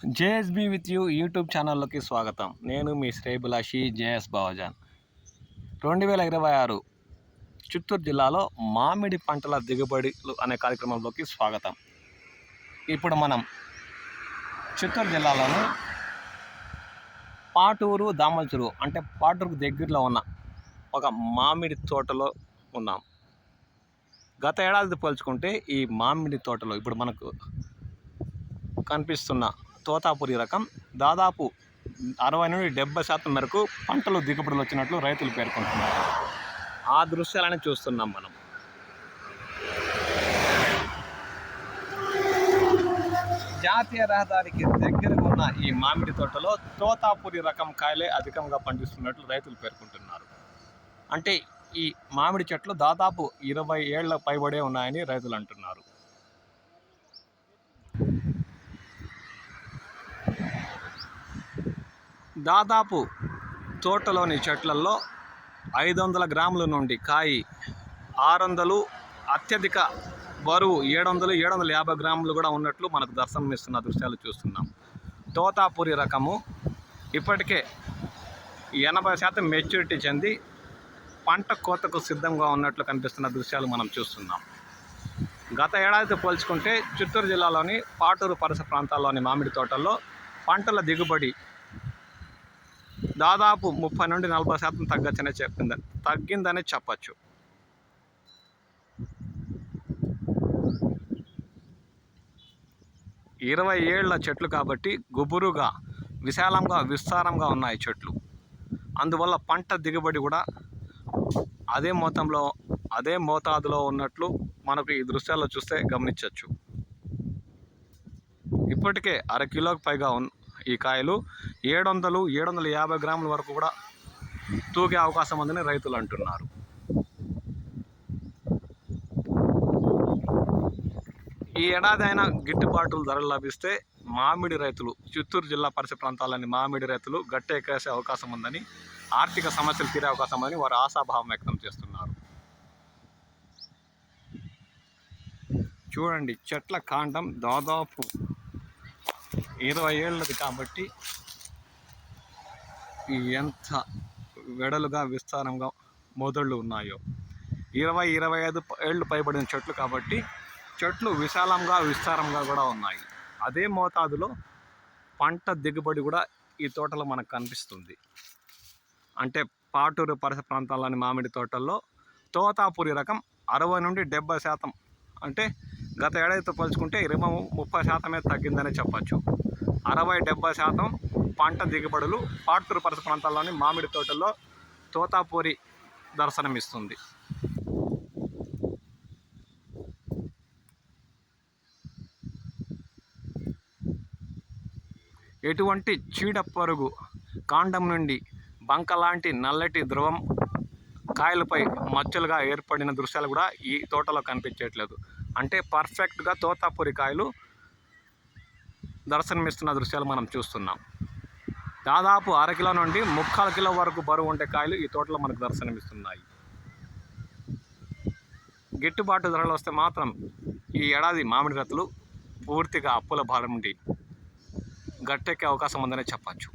JSB with you YouTube ఛానల్లోకి స్వాగతం. నేను మీ శ్రేయభిలాషి జేఎస్ బావజాన్. 2026 చిత్తూరు జిల్లాలో మామిడి పంటల దిగుబడులు అనే కార్యక్రమంలోకి స్వాగతం. ఇప్పుడు మనం చిత్తూరు జిల్లాలోని పాటూరు దామల్చెరువు అంటే పాటూరుకు దగ్గరలో ఉన్న ఒక మామిడి తోటలో ఉన్నాం. గత ఏడాది పోల్చుకుంటే ఈ మామిడి తోటలో ఇప్పుడు మనకు కనిపిస్తున్న తోతాపురి రకం దాదాపు 60 నుండి 70% మేరకు పంటలు దిగుబడులు వచ్చినట్లు రైతులు పేర్కొంటున్నారు. ఆ దృశ్యాలని చూస్తున్నాం మనం. జాతీయ రహదారికి దగ్గరగా ఉన్న ఈ మామిడి తోటలో తోతాపురి రకం కాయలే అధికంగా పండిస్తున్నట్లు రైతులు పేర్కొంటున్నారు. అంటే ఈ మామిడి చెట్లు దాదాపు 20 ఏళ్ల పైబడే ఉన్నాయని రైతులు అంటున్నారు. దాదాపు తోటలోని చెట్లలో 500 గ్రాముల నుండి కాయి 600, అత్యధిక బరువు 700-750 గ్రాములు కూడా ఉన్నట్లు మనకు దర్శనమిస్తున్న దృశ్యాలు చూస్తున్నాం. తోతాపురి రకము ఇప్పటికే 80% మెచ్యూరిటీ చెంది పంట కోతకు సిద్ధంగా ఉన్నట్లు కనిపిస్తున్న దృశ్యాలు మనం చూస్తున్నాం. గత ఏడాదితో పోల్చుకుంటే చిత్తూరు జిల్లాలోని పాటూరు పరిసర ప్రాంతాల్లోని మామిడి తోటల్లో పంటల దిగుబడి దాదాపు 30 నుండి 40% తగ్గిందనే చెప్పచ్చు. ఇరవై ఏళ్ల చెట్లు కాబట్టి గుబురుగా విశాలంగా విస్తారంగా ఉన్నాయి చెట్లు. అందువల్ల పంట దిగుబడి కూడా అదే మోతాదులో ఉన్నట్లు మనకు ఈ దృశ్యాల్లో చూస్తే గమనించవచ్చు. ఇప్పటికే 1/2 కిలోకి పైగా ఈ కాయలు 700-750 గ్రాముల వరకు కూడా తూగే అవకాశం ఉందని రైతులు అంటున్నారు. ఈ ఏడాది అయినా గిట్టుబాటు ధరలు లభిస్తే మామిడి రైతులు, చిత్తూరు జిల్లా పరిసర ప్రాంతాలని మామిడి రైతులు గట్టె ఎక్కేసే అవకాశం ఉందని, ఆర్థిక సమస్యలు తీరే అవకాశం ఉందని వారు ఆశాభావం వ్యక్తం చేస్తున్నారు. చూడండి, చెట్ల కాండం దాదాపు 20 ఏళ్ళది కాబట్టి ఎంత వెడలుగా విస్తారంగా మొదళ్ళు ఉన్నాయో. 20-25 ఏళ్ళు పైబడిన చెట్లు కాబట్టి చెట్లు విశాలంగా విస్తారంగా కూడా ఉన్నాయి. అదే మోతాదులో పంట దిగుబడి కూడా ఈ తోటలో మనకు కనిపిస్తుంది. అంటే పాటూరు పరిసర ప్రాంతాల్లోని మామిడి తోటల్లో తోతాపురి రకం 60 నుండి 70%, అంటే గత ఏడాదితో పోల్చుకుంటే 20-30% తగ్గిందనే చెప్పచ్చు. 60-70% పంట దిగుబడులు పాటూరు పరిసర ప్రాంతాల్లోని మామిడి తోటల్లో తోతాపురి దర్శనమిస్తుంది. ఎటువంటి చీడపరుగు కాండం నుండి బంకలాంటి నల్లటి ద్రవం కాయలపై మచ్చలుగా ఏర్పడిన దృశ్యాలు కూడా ఈ తోటలో కనిపించట్లేదు. అంటే పర్ఫెక్ట్గా తోతాపురి కాయలు దర్శనమిస్తున్న దృశ్యాలు మనం చూస్తున్నాం. దాదాపు 1/2 కిలో నుండి 3/4 కిలో వరకు బరువు ఉండే కాయలు ఈ తోటలో మనకు దర్శనమిస్తున్నాయి. గిట్టుబాటు ధరలు వస్తే మాత్రం ఈ ఏడాది మామిడి రైతులు పూర్తిగా అప్పుల భారం నుండి గట్టెక్కే అవకాశం ఉందనే చెప్పచ్చు.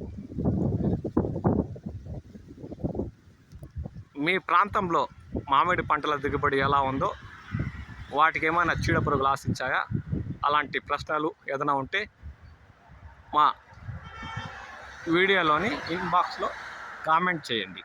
మీ ప్రాంతంలో మామిడి పంటల దిగుబడి ఎలా ఉందో, వాటికి ఏమైనా చీడపురుగులు ఆశించాయా, అలాంటి ప్రశ్నలు ఏదైనా ఉంటే మా వీడియోలోని ఇన్బాక్స్లో కామెంట్ చేయండి.